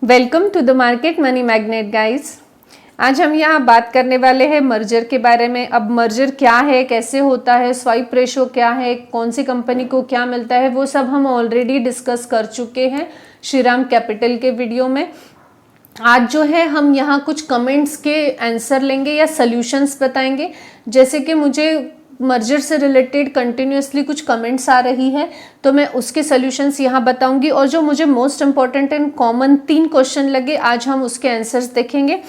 Welcome to the market money magnet guys. आज हम यहाँ बात करने वाले हैं मर्जर के बारे में। अब मर्जर क्या है, कैसे होता है, स्वाइप रेशो क्या है, कौन सी कंपनी को क्या मिलता है, वो सब हम ऑलरेडी डिस्कस कर चुके हैं श्रीराम कैपिटल के वीडियो में। आज जो है हम यहाँ कुछ कमेंट्स के आंसर लेंगे या सॉल्यूशंस बताएंगे। जैसे कि मुझे मर्जर से रिलेटेड कंटिन्यूसली कुछ कमेंट्स आ रही है तो मैं उसके सॉल्यूशंस यहाँ बताऊंगी, और जो मुझे most important and common 3 question लगे आज हम उसके आंसर्स देखेंगे।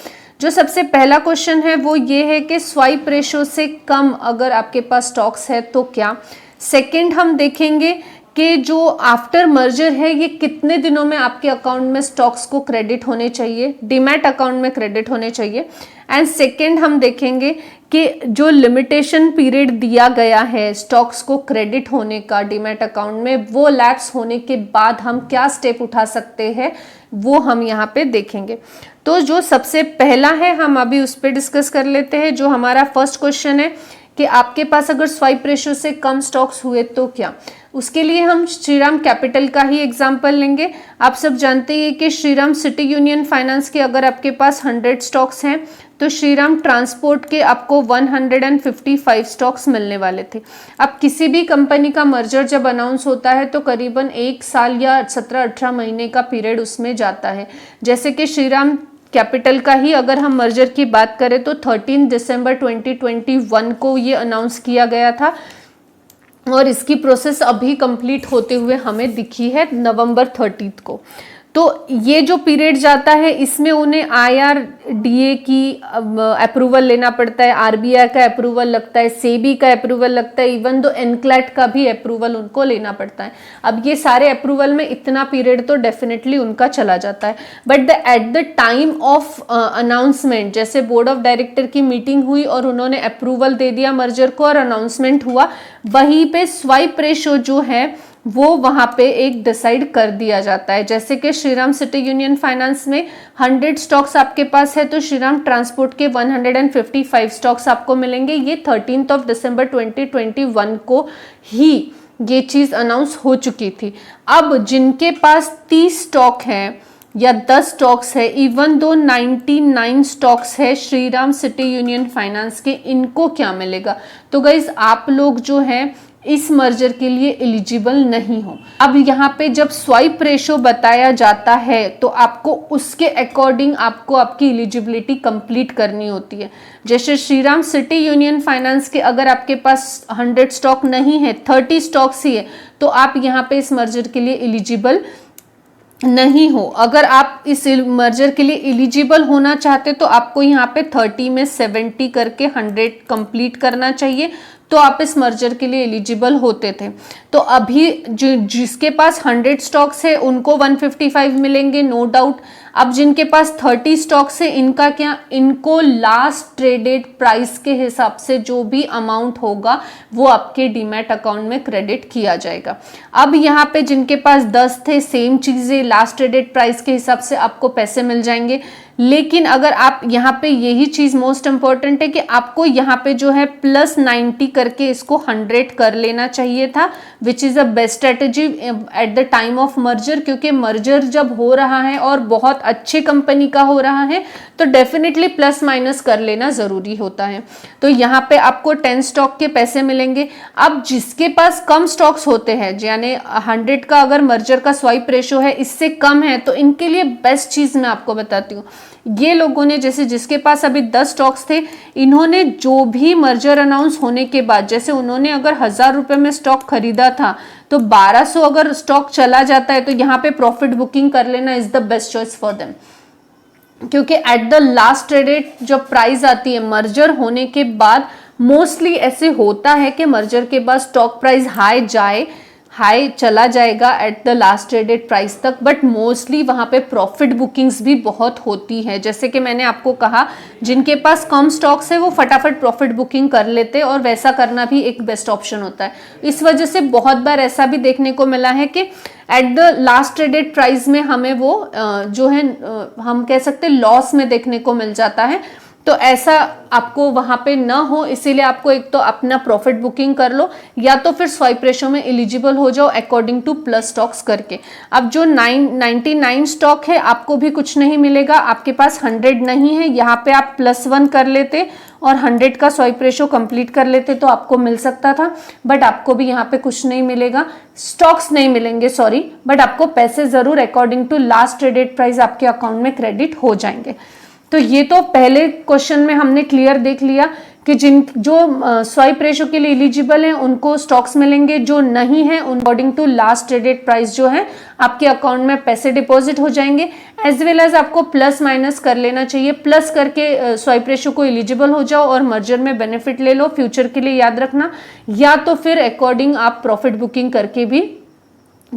जो सबसे पहला क्वेश्चन है वो ये है कि स्वाइप रेशो से कम अगर आपके पास स्टॉक्स है तो क्या। सेकंड हम देखेंगे कि जो आफ्टर मर्जर है ये कितने दिनों में आपके अकाउंट में स्टॉक्स को क्रेडिट होने चाहिए, डीमैट अकाउंट में क्रेडिट होने चाहिए। एंड सेकंड हम देखेंगे कि जो लिमिटेशन पीरियड दिया गया है स्टॉक्स को क्रेडिट होने का डीमैट अकाउंट में, वो लैप्स होने के बाद हम क्या स्टेप उठा सकते हैं वो हम यहाँ पे देखेंगे। तो जो सबसे पहला है हम अभी उस पर डिस्कस कर लेते हैं। जो हमारा फर्स्ट क्वेश्चन है कि आपके पास अगर स्वाइप रेशो से कम स्टॉक्स हुए तो क्या। उसके लिए हम श्रीराम कैपिटल का ही एग्जांपल लेंगे। आप सब जानते हैं कि श्रीराम सिटी यूनियन फाइनेंस के अगर आपके पास 100 स्टॉक्स हैं तो श्रीराम ट्रांसपोर्ट के आपको 155 स्टॉक्स मिलने वाले थे। अब किसी भी कंपनी का मर्जर जब अनाउंस होता है तो करीबन 1 साल या 17-18 महीने का पीरियड उसमें जाता है। जैसे कि श्रीराम कैपिटल का ही अगर हम मर्जर की बात करें तो 13 दिसंबर 2021 को ये अनाउंस किया गया था और इसकी प्रोसेस अभी कंप्लीट होते हुए हमें दिखी है नवंबर 30 को। तो ये जो पीरियड जाता है इसमें उन्हें IRDA की अप्रूवल लेना पड़ता है, RBI का अप्रूवल लगता है, सेबी का अप्रूवल लगता है, इवन दो एनक्लैट का भी अप्रूवल उनको लेना पड़ता है। अब ये सारे अप्रूवल में इतना पीरियड तो डेफिनेटली उनका चला जाता है, but at the time of announcement, जैसे बोर्ड ऑफ डायरेक्टर की मीटिंग हुई और उन्होंने अप्रूवल दे दिया मर्जर को और अनाउंसमेंट हुआ, वहीं पे स्वाइप रेशो जो है वो वहां पे एक डिसाइड कर दिया जाता है। जैसे कि श्रीराम सिटी यूनियन फाइनेंस में 100 स्टॉक्स आपके पास है तो श्रीराम ट्रांसपोर्ट के 155 स्टॉक्स आपको मिलेंगे। ये 13 दिसंबर 2021 को ही ये चीज अनाउंस हो चुकी थी। अब जिनके पास 30 स्टॉक है या 10 स्टॉक्स है, इवन दो 99 स्टॉक्स है श्रीराम सिटी यूनियन फाइनेंस के, इनको क्या मिलेगा। तो गाइज आप लोग जो है इस मर्जर के लिए एलिजिबल नहीं हो। अब यहाँ पे जब स्वाइप रेशो बताया जाता है तो आपको उसके अकॉर्डिंग आपको आपकी एलिजिबिलिटी कंप्लीट करनी होती है। जैसे श्रीराम सिटी यूनियन फाइनेंस के अगर आपके पास 100 स्टॉक नहीं है, 30 स्टॉक्स ही है, तो आप यहाँ पे इस मर्जर के लिए एलिजिबल नहीं हो। अगर आप इस मर्जर के लिए एलिजिबल होना चाहते तो आपको यहाँ पे 30 में 70 करके 100 कंप्लीट करना चाहिए, तो आप इस मर्जर के लिए एलिजिबल होते थे। तो अभी जिसके पास 100 स्टॉक्स है उनको 155 मिलेंगे, नो डाउट। अब जिनके पास 30 स्टॉक्स है इनका क्या, इनको लास्ट ट्रेडेड प्राइस के हिसाब से जो भी अमाउंट होगा वो आपके डीमैट अकाउंट में क्रेडिट किया जाएगा। अब यहाँ पे जिनके पास 10 थे, सेम चीजें लास्ट ट्रेडेड प्राइस के हिसाब से आपको पैसे मिल जाएंगे। लेकिन अगर आप यहाँ पे यही चीज मोस्ट इंपॉर्टेंट है कि आपको यहाँ पे जो है प्लस 90 करके इसको 100 कर लेना चाहिए था, which is a best strategy at the time of merger. क्योंकि मर्जर जब हो रहा है और बहुत अच्छे कंपनी का हो रहा है तो डेफिनेटली प्लस माइनस कर लेना जरूरी होता है। तो यहाँ पे आपको 10 स्टॉक के पैसे मिलेंगे। अब जिसके पास कम स्टॉक्स होते हैं, यानी 100 का अगर मर्जर का स्वाइप रेशो है इससे कम है, तो इनके लिए बेस्ट चीज मैं आपको बताती हूँ। ये लोगों ने, जैसे जिसके पास अभी 10 स्टॉक्स थे, इन्होंने जो भी मर्जर अनाउंस होने के बाद, जैसे उन्होंने अगर 1000 रुपए में स्टॉक खरीदा था तो 1200 अगर स्टॉक चला जाता है तो यहाँ पे प्रॉफिट बुकिंग कर लेना is the best choice for them. क्योंकि एट द लास्ट ट्रेडेड जब प्राइस आती है मर्जर होने के बाद, मोस्टली ऐसे होता है कि मर्जर के बाद स्टॉक प्राइस हाई चला जाएगा at the last traded price तक, बट मोस्टली वहां पे प्रॉफिट बुकिंग्स भी बहुत होती है। जैसे कि मैंने आपको कहा, जिनके पास कम स्टॉक्स है वो फटाफट प्रॉफिट बुकिंग कर लेते हैं और वैसा करना भी एक बेस्ट ऑप्शन होता है। इस वजह से बहुत बार ऐसा भी देखने को मिला है कि at the last traded price में हमें वो जो है हम कह सकते हैं लॉस में देखने को मिल जाता है। तो ऐसा आपको वहां पे ना हो, इसीलिए आपको एक तो अपना प्रॉफिट बुकिंग कर लो, या तो फिर स्वाइप रेशो में एलिजिबल हो जाओ अकॉर्डिंग टू प्लस स्टॉक्स करके। अब जो 99 स्टॉक है आपको भी कुछ नहीं मिलेगा, आपके पास 100 नहीं है, यहाँ पे आप +1 कर लेते और 100 का स्वाइप रेशो कंप्लीट कर लेते तो आपको मिल सकता था, बट आपको भी यहाँ पे कुछ नहीं मिलेगा, स्टॉक्स नहीं मिलेंगे सॉरी, बट आपको पैसे जरूर according to last traded price आपके अकाउंट में क्रेडिट हो जाएंगे। तो ये तो पहले क्वेश्चन में हमने क्लियर देख लिया कि जो स्वाइप रेशो के लिए एलिजिबल हैं उनको स्टॉक्स मिलेंगे, जो नहीं है उन according to last traded price जो है आपके अकाउंट में पैसे डिपॉजिट हो जाएंगे। एज वेल एज आपको प्लस माइनस कर लेना चाहिए, प्लस करके स्वाइप रेशो को एलिजिबल हो जाओ और मर्जर में बेनिफिट ले लो, फ्यूचर के लिए याद रखना, या तो फिर अकॉर्डिंग आप प्रॉफिट बुकिंग करके भी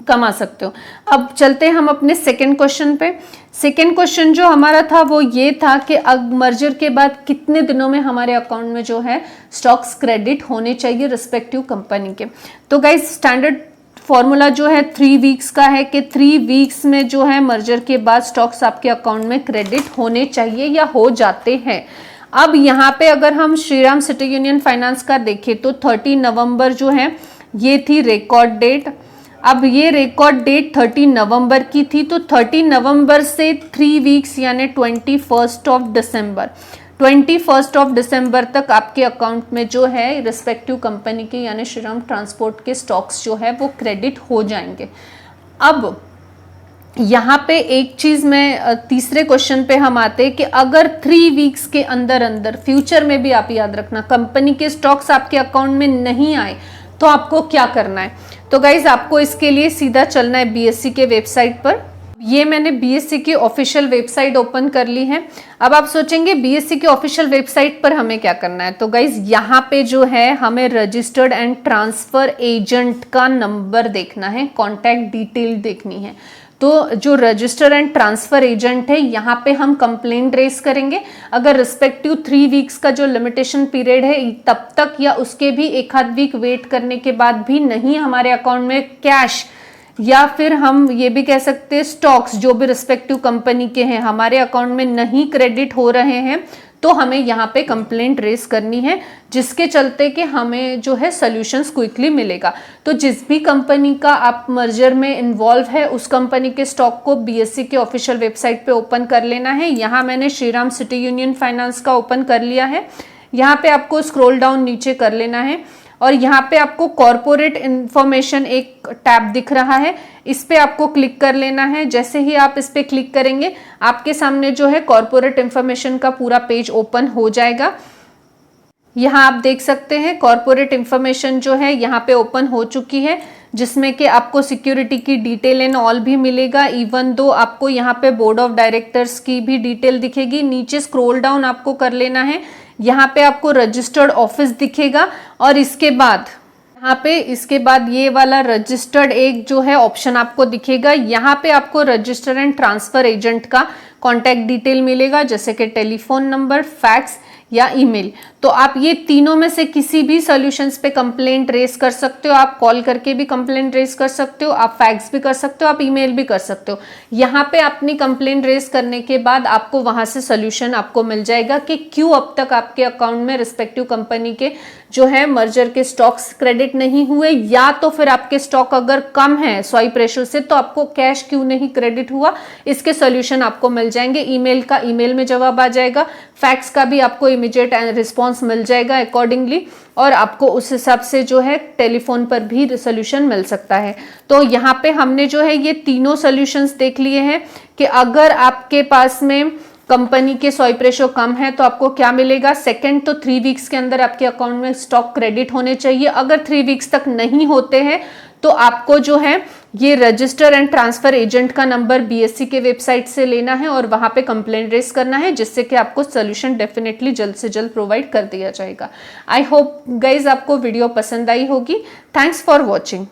कमा सकते हो। अब चलते हैं हम अपने सेकेंड क्वेश्चन पे। सेकेंड क्वेश्चन जो हमारा था वो ये था कि अब मर्जर के बाद कितने दिनों में हमारे अकाउंट में जो है स्टॉक्स क्रेडिट होने चाहिए रिस्पेक्टिव कंपनी के। तो गाइस स्टैंडर्ड फॉर्मूला जो है 3 वीक्स का है कि 3 वीक्स में जो है मर्जर के बाद स्टॉक्स आपके अकाउंट में क्रेडिट होने चाहिए या हो जाते हैं। अब यहाँ पे अगर हम श्रीराम सिटी यूनियन फाइनेंस का देखें तो 30 नवंबर जो है ये थी रिकॉर्ड डेट। अब ये रिकॉर्ड डेट 30 नवंबर की थी, तो 30 नवंबर से 3 वीक्स यानी 21 दिसंबर तक आपके अकाउंट में जो है रिस्पेक्टिव कंपनी के यानी श्रीराम ट्रांसपोर्ट के स्टॉक्स जो है वो क्रेडिट हो जाएंगे। अब यहाँ पे एक चीज में तीसरे क्वेश्चन पे हम आते हैं कि अगर 3 वीक्स के अंदर अंदर फ्यूचर में भी आप याद रखना कंपनी के स्टॉक्स आपके अकाउंट में नहीं आए तो आपको क्या करना है। तो गाइज आपको इसके लिए सीधा चलना है बीएससी के वेबसाइट पर। ये मैंने बीएससी की ऑफिशियल वेबसाइट ओपन कर ली है। अब आप सोचेंगे बीएससी की ऑफिशियल वेबसाइट पर हमें क्या करना है, तो गाइज यहाँ पे जो है हमें रजिस्टर्ड एंड ट्रांसफर एजेंट का नंबर देखना है, कॉन्टैक्ट डिटेल देखनी है। तो जो रजिस्टर एंड ट्रांसफर एजेंट है यहाँ पे हम कंप्लेंट रेस करेंगे। अगर रिस्पेक्टिव 3 वीक्स का जो लिमिटेशन पीरियड है तब तक या उसके भी एक आध वीक वेट करने के बाद भी नहीं हमारे अकाउंट में कैश या फिर हम ये भी कह सकते हैं स्टॉक्स जो भी रिस्पेक्टिव कंपनी के हैं हमारे अकाउंट में नहीं क्रेडिट हो रहे हैं, तो हमें यहाँ पे कंप्लेंट रेस करनी है, जिसके चलते कि हमें जो है सॉल्यूशंस क्विकली मिलेगा। तो जिस भी कंपनी का आप मर्जर में इन्वॉल्व है उस कंपनी के स्टॉक को बीएससी के ऑफिशियल वेबसाइट पे ओपन कर लेना है। यहाँ मैंने श्रीराम सिटी यूनियन फाइनेंस का ओपन कर लिया है। यहाँ पे आपको स्क्रॉल डाउन नीचे कर लेना है और यहाँ पे आपको कॉर्पोरेट इंफॉर्मेशन एक टैब दिख रहा है, इस पे आपको क्लिक कर लेना है। जैसे ही आप इस पे क्लिक करेंगे आपके सामने जो है कॉर्पोरेट इंफॉर्मेशन का पूरा पेज ओपन हो जाएगा। यहाँ आप देख सकते हैं कॉर्पोरेट इंफॉर्मेशन जो है यहाँ पे ओपन हो चुकी है, जिसमें कि आपको सिक्योरिटी की डिटेल एंड ऑल भी मिलेगा। इवन दो आपको यहाँ पे बोर्ड ऑफ डायरेक्टर्स की भी डिटेल दिखेगी। नीचे स्क्रॉल डाउन आपको कर लेना है, यहाँ पे आपको रजिस्टर्ड ऑफिस दिखेगा और इसके बाद ये वाला रजिस्टर्ड एक जो है ऑप्शन आपको दिखेगा। यहाँ पे आपको रजिस्टर एंड ट्रांसफर एजेंट का कॉन्टैक्ट डिटेल मिलेगा, जैसे कि टेलीफोन नंबर, फैक्स या ईमेल। तो आप ये तीनों में से किसी भी सॉल्यूशंस पे कंप्लेंट रेस कर सकते हो। आप कॉल करके भी कंप्लेंट रेस कर सकते हो, आप फैक्स भी कर सकते हो, आप ईमेल भी कर सकते हो। यहाँ पे अपनी कंप्लेंट रेस करने के बाद आपको वहां से सॉल्यूशन आपको मिल जाएगा कि क्यों अब तक आपके अकाउंट में रिस्पेक्टिव कंपनी के जो है मर्जर के स्टॉक्स क्रेडिट नहीं हुए, या तो फिर आपके स्टॉक अगर कम है स्वाइप रेशो से तो आपको कैश क्यों नहीं क्रेडिट हुआ, इसके सॉल्यूशन आपको मिल जाएंगे। ईमेल का ईमेल में जवाब आ जाएगा, फैक्स का भी आपको इमीडिएट रिस्पॉन्स मिल जाएगा अकॉर्डिंगली, और आपको उस हिसाब से जो है टेलीफोन पर भी सोल्यूशन मिल सकता है। तो यहाँ पे हमने जो है ये तीनों सोल्यूशंस देख लिए हैं कि अगर आपके पास में कंपनी के स्वाइप रेशो कम है तो आपको क्या मिलेगा। सेकंड, तो 3 वीक्स के अंदर आपके अकाउंट में स्टॉक क्रेडिट होने चाहिए। अगर 3 वीक्स तक नहीं होते हैं तो आपको जो है ये रजिस्टर एंड ट्रांसफर एजेंट का नंबर बीएससी के वेबसाइट से लेना है और वहां पे कंप्लेंट रेस करना है, जिससे कि आपको सोल्यूशन डेफिनेटली जल्द से जल्द प्रोवाइड कर दिया जाएगा। आई होप गाइज आपको वीडियो पसंद आई होगी। Thanks for watching.